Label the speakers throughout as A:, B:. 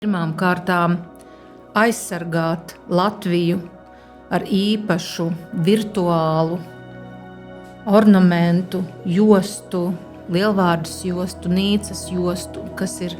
A: Pirmām kārtām aizsargāt Latviju ar īpašu virtuālu ornamentu, jostu, lielvārdas jostu, Nīcas jostu, kas ir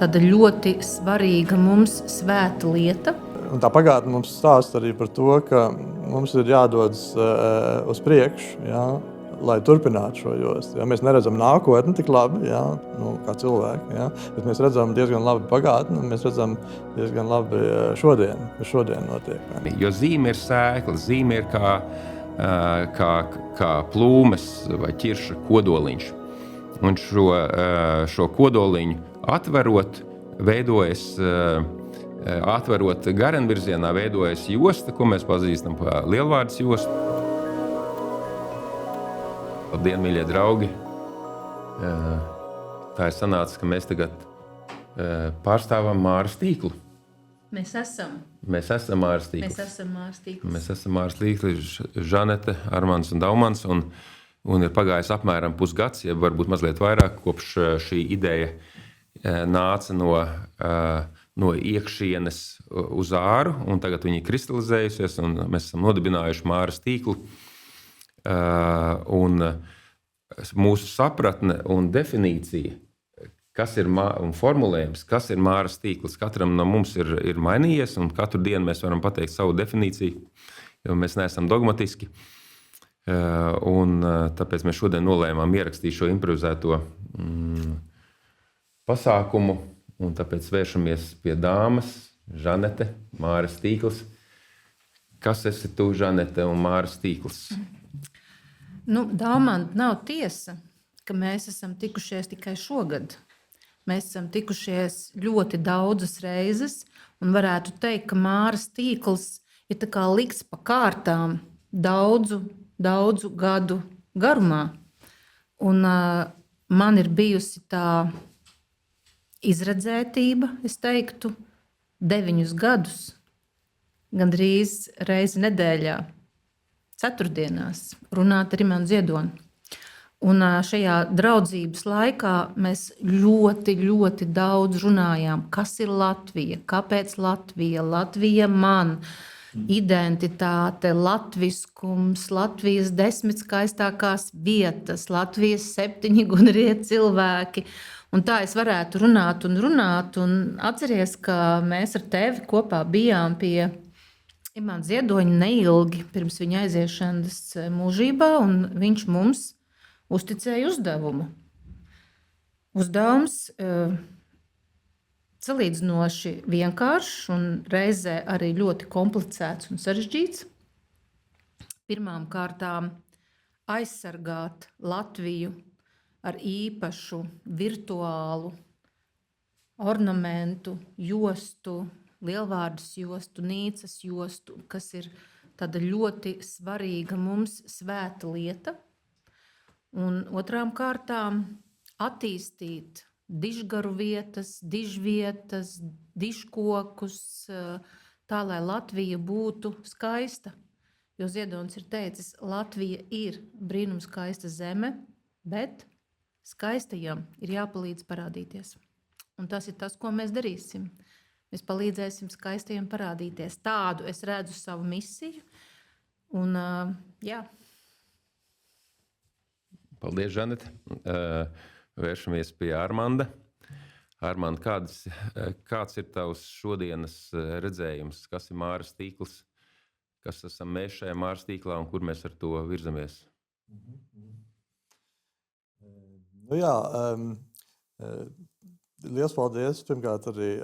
A: tāda ļoti svarīga mums svēta lieta.
B: Un tā pagātne mums stāsta arī par to, ka mums ir jādodas uz priekšu, ja, lai turpinātu šo jostu. Ja. Mēs neredzam nākotni tik labi, ja, kā cilvēki, ja, bet mēs redzam diezgan labi pagātni, un mēs redzam diezgan labi šodien, kas šodien notiek. Ja.
C: Jo zīme ir sēkla, zīme ir kā plūmes vai ķirša kodoliņš. Un šo kodoliņu atverot, atverot garenvirzienā veidojas josta, ko mēs pazīstam kā lielvārdas jostu. Labdien, mīļie draugi! Tā ir sanāca, ka mēs tagad pārstāvam Māras tīklu.
A: Mēs esam
C: Māras tīkls. Mēs esam Māras tīkls, Žanete, Armands un Daumans, un ir pagājis apmēram pusgads, ja varbūt mazliet vairāk, kopš šī ideja nāca no iekšienes uz āru, un tagad viņi ir kristalizējusies, un mēs esam nodibinājuši Māras tīklu. Un mūsu sapratne un definīcija, kas ir un formulējums, kas ir Māras tīkls, katram no mums ir mainījies, un katru dienu mēs varam pateikt savu definīciju, jo mēs neesam dogmatiski. Un tāpēc mēs šodien nolēmām ierakstīt šo improvizēto pasākumu, un tāpēc vēršamies pie dāmas, Žanete, Māras tīkls. Kas esi tu, Žanete, un Māras tīkls?
A: Daumant, nav tiesa, ka mēs esam tikušies tikai šogad. Mēs esam tikušies ļoti daudzas reizes, un varētu teikt, ka Māras tīkls ir tā kā likts pa kārtām daudzu gadu garumā. Un man ir bijusi tā izredzētība, es teiktu, 9 gadus, gandrīz reizi nedēļā, ceturtdienās, runāt ar Imanu Ziedoni. Un šajā draudzības laikā mēs ļoti, ļoti daudz runājām, kas ir Latvija, kāpēc Latvija, Latvija man, identitāte, latviskums, Latvijas 10 skaistākās vietas, Latvijas 7 gudrie cilvēki. Un tā es varētu runāt, un atceries, ka mēs ar tevi kopā bijām pie Imanta Ziedoņa neilgi pirms viņa aiziešanas mūžībā, un viņš mums uzticēja uzdevumu. Uzdevums salīdzinoši vienkāršs un reizē arī ļoti komplicēts un sarežģīts. Pirmām kārtām aizsargāt Latviju ar īpašu virtuālu ornamentu, jostu, lielvārdas jostu, Nīcas jostu, kas ir tāda ļoti svarīga mums svēta lieta. Un otrām kārtām attīstīt dižgaru vietas, dižvietas, dižkokus, tā, lai Latvija būtu skaista. Jo Ziedonis ir teicis, Latvija ir brīnums skaista zeme, bet skaistajam ir jāpalīdz parādīties. Un tas ir tas, ko mēs darīsim. Mēs palīdzēsim skaistajiem parādīties. Tādu es redzu savu misiju. Un, jā.
C: Paldies, Žanete. Vēršamies pie Armanda. Armand, kāds ir tavs šodienas redzējums? Kas ir Māras tīkls? Kas esam mēs šajā Māras tīklā un kur mēs ar to virzamies?
B: Liels paldies pirmkārt arī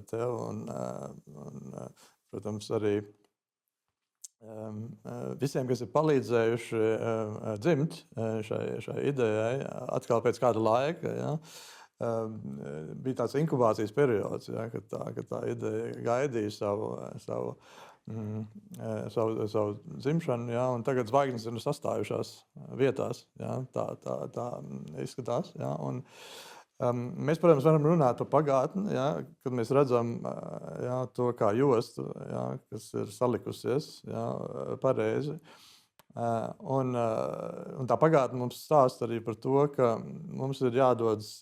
B: tev un protams, arī visiem, kas ir palīdzējuši dzimt šai idejai, atkal pēc kāda laika. Ja, bija tāds inkubācijas periods, ja, kad tā ideja gaidīja savu dzimšanu, ja, un tagad zvaigznes ir sastājušās vietās. Ja, tā izskatās. Ja, un, mēs, protams, varam runāt par pagātni, ja, kad mēs redzam to kā jostu, ja, kas ir salikusies pareizi. Un tā pagātne mums stāsta arī par to, ka mums ir jādodas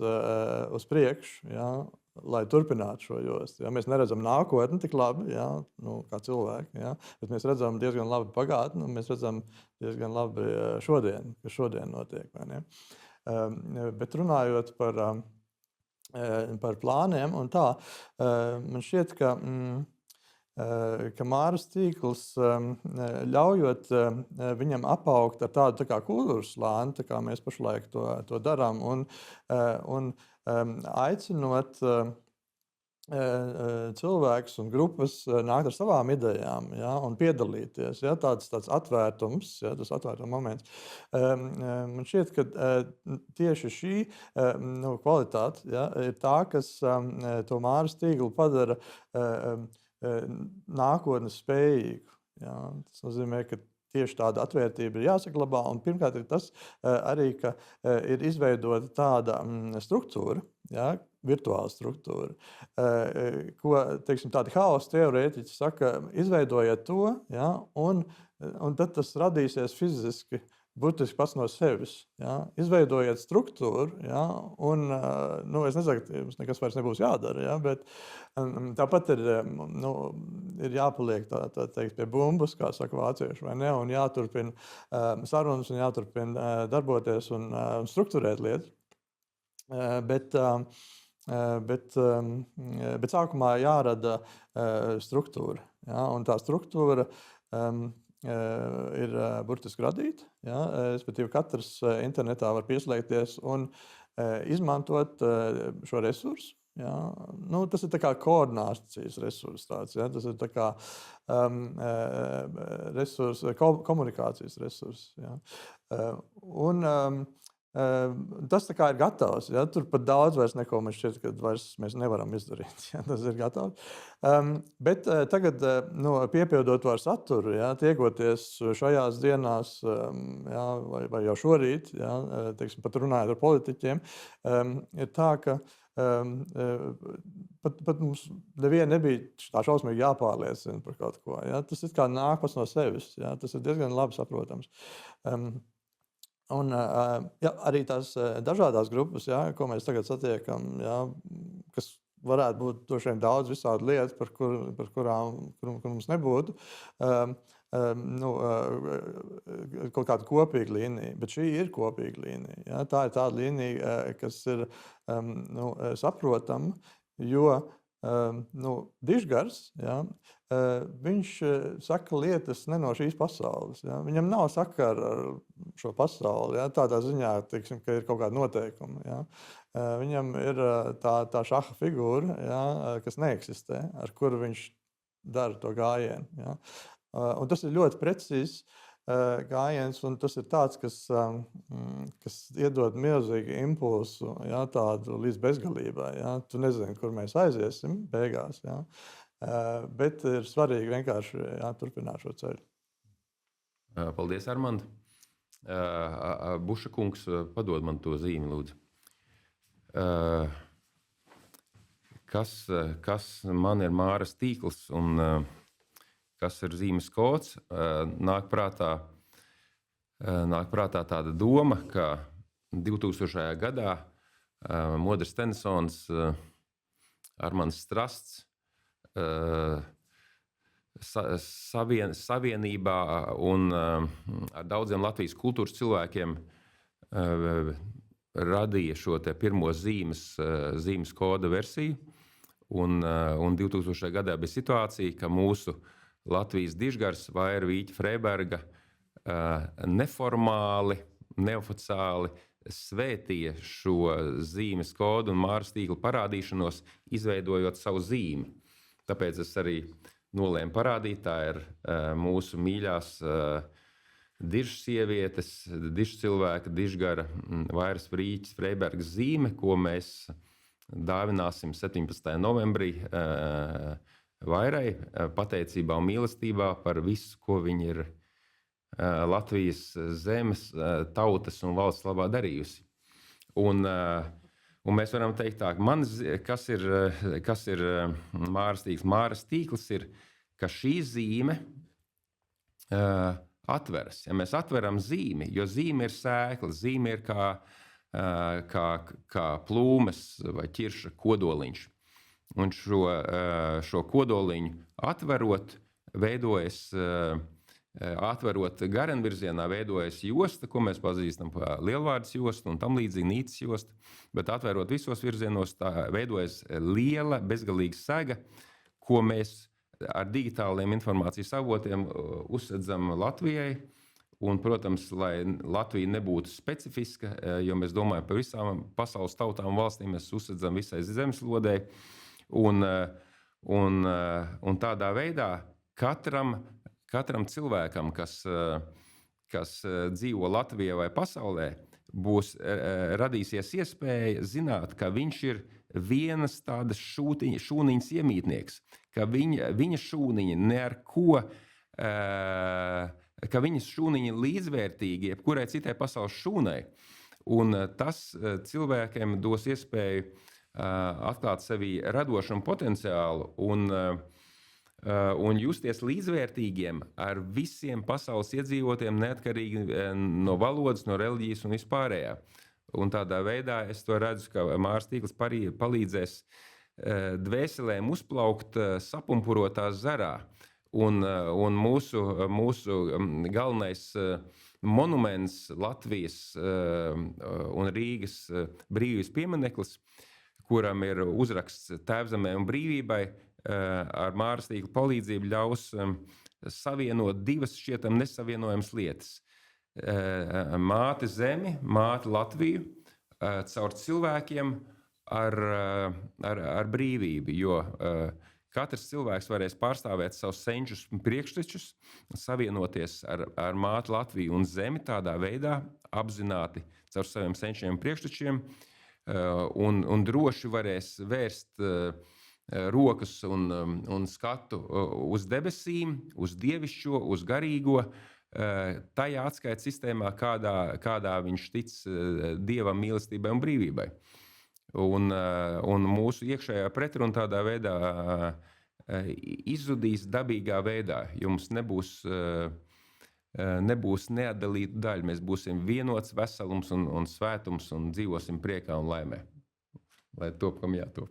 B: uz priekšu, ja, lai turpinātu šo jostu. Ja? Mēs neredzam nākotni tik labi, ja? Kā cilvēki, ja? Bet mēs redzam diezgan labi pagātni, un mēs redzam diezgan labi šodien, kas šodien notiek. Vai ne? Bet runājot par plāniem un tā, man šķiet, ka Māras tīkls ļaujot viņam apaugt ar tādu tā kā kultūras slāni, tā kā mēs pašlaik to darām, un aicinot cilvēkus un grupas nākt ar savām idejām, ja, un piedalīties. Ja, tāds atvērtums, ja, tas atvērtuma moments. Man šķiet, ka tieši šī kvalitāte, ja, ir tā, kas to Māras tīklu padara nākotnes spējīgu. Ja. Tas nozīmē, ka tieši tāda atvērtība ir jāsaglabā. Un pirmkārt ir tas arī, ka ir izveidota tāda struktūra, ja, virtuāla struktūra, ko, teiksim, tādi haosa teorētiķi saka, izveidojiet to, ja, un tad tas radīsies fiziski, būtiski pats no sevis. Ja. Izveidojiet struktūru, ja, un es nesaku, ka jums nekas vairs nebūs jādara, ja, bet tāpat ir jāpaliek tā teikt, pie bumbas, kā saka vācieši, vai ne, un jāturpina sarunas un jāturpina darboties un strukturēt lietas. Bet sākumā jārada struktūra. Ja, un tā struktūra ir burtiski radīta. Ja, respektīvi, katrs internetā var pieslēgties un izmantot šo resursu. Ja. Tas ir tā kā koordinācijas resurs tāds. Ja. Tas ir tā kā komunikācijas resurs. Ja. Tas tā kā ir gatavs. Ja? Tur pat daudz vairs neko man šķiet, ka mēs nevaram izdarīt. Ja? Tas ir gatavs. Bet tagad piepildot to ar saturu, ja? Tiekoties šajās dienās, ja? vai jau šorīt, ja? Teiksim, pat runājot ar politiķiem, ir tā, ka pat mums neviena nebija tā šausmīgi jāpārliecina par kaut ko. Ja? Tas ir kā nāk pats no sevis. Ja? Tas ir diezgan labi saprotams. Un ja, arī tās dažādās grupas, ja, ko mēs tagad satiekam, ja, kas varētu būt droši vien daudz visādi lietas, par kurām mums nebūtu, kaut kāda kopīga līnija. Bet šī ir kopīga līnija. Ja. Tā ir tāda līnija, kas ir saprotama, jo Dižgars, ja, viņš saka lietas ne no šīs pasaules. Ja. Viņam nav sakara ar šo pasauli, ja, tādā ziņā, teiksim, ka ir kaut kāda noteikuma. Ja. Viņam ir tā šaha figūra, ja, kas neeksistē, ar kuru viņš dara to gājienu. Ja. Un tas ir ļoti precīzs gājiens, un tas ir tāds, kas iedod milzīgu impulsu, ja, tādu līdz bezgalībai. Ja. Tu nezini, kur mēs aiziesim beigās. Ja. Bet ir svarīgi vienkārši turpināt šo ceļu.
C: Paldies, Armand. Buša kungs, padod man to zīmi, lūdzu. Kas man ir Māras tīkls un kas ir zīmes kods? Nāk prātā tāda doma, ka 2000. gadā Modris Tensons, Armands Strasts, savienībā un ar daudziem Latvijas kultūras cilvēkiem radīja šo te pirmo zīmes koda versiju. Un 2000. gadā bija situācija, ka mūsu Latvijas dižgars Vaira Vīķa Freiberga neformāli, neoficiāli svētīja šo zīmes kodu un Māras tīkla parādīšanos, izveidojot savu zīmi. Tāpēc es arī nolēmu parādīt, tā ir mūsu mīļās dižu sievietes, dižu cilvēka, dižgara Vairas Vīķas Freibergas zīme, ko mēs dāvināsim 17. novembrī Vairai, pateicībā un mīlestībā par visu, ko viņa ir Latvijas zemes, tautas un valsts labā darījusi. Un mēs varam teikt tā, kas ir Māras tīkls? Māras tīkls ir, ka šī zīme atveras. Ja mēs atveram zīmi, jo zīme ir sēkla, zīme ir kā plūmes vai ķirša kodoliņš. un šo kodoliņu atverot, atverot garenvirzienā, veidojas josta, ko mēs pazīstam par lielvārdas jostu un tam līdzīgi nīcas jostu, bet atverot visos virzienos, tā veidojas liela, bezgalīga sega, ko mēs ar digitāliem informācijas avotiem uzsedzam Latvijai. Un, protams, lai Latvija nebūtu specifiska, jo mēs domājam par visām pasaules tautām un valstīm, mēs uzsedzam visai zemeslodei. Un tādā veidā katram cilvēkam, kas dzīvo Latvijā vai pasaulē, radīsies iespēja zināt, ka viņš ir vienas tādas šūniņas iemītnieks, ka viņa šūniņa ne ar ko, ka viņas šūniņa līdzvērtīgi jebkurai citai pasaules šūnai. Un tas cilvēkiem dos iespēju atklāt sevī radošumu potenciālu un justies līdzvērtīgiem ar visiem pasaules iedzīvotiem, neatkarīgi no valodas, no reliģijas un vispārējā. Un tādā veidā es to redzu, ka Māras tīkls palīdzēs dvēselēm uzplaukt sapumpurotā zarā. Un mūsu galvenais monuments Latvijas un Rīgas brīvības piemineklis, kuram ir uzraksts Tēvzemē un brīvībai, ar Māras tīkla palīdzību ļaus savienot divas šķietam nesavienojamas lietas. Māti zemi, māti Latviju, caur cilvēkiem ar brīvību, jo katrs cilvēks varēs pārstāvēt savus senčus priekštečus, savienoties ar māti Latviju un zemi tādā veidā, apzināti caur saviem senčiem un priekštečiem, un droši varēs vērst rokas un skatu uz debesīm, uz dievišķo, uz garīgo, tajā atskaites sistēmā, kādā viņš tic Dievam, mīlestībai un brīvībai. Un mūsu iekšējā pretruna tādā veidā izzudīs dabīgā veidā, jo mums nebūs neatdalītu daļu. Mēs būsim vienots veselums un svētums un dzīvosim priekā un laimē. Lai top, kam jātop.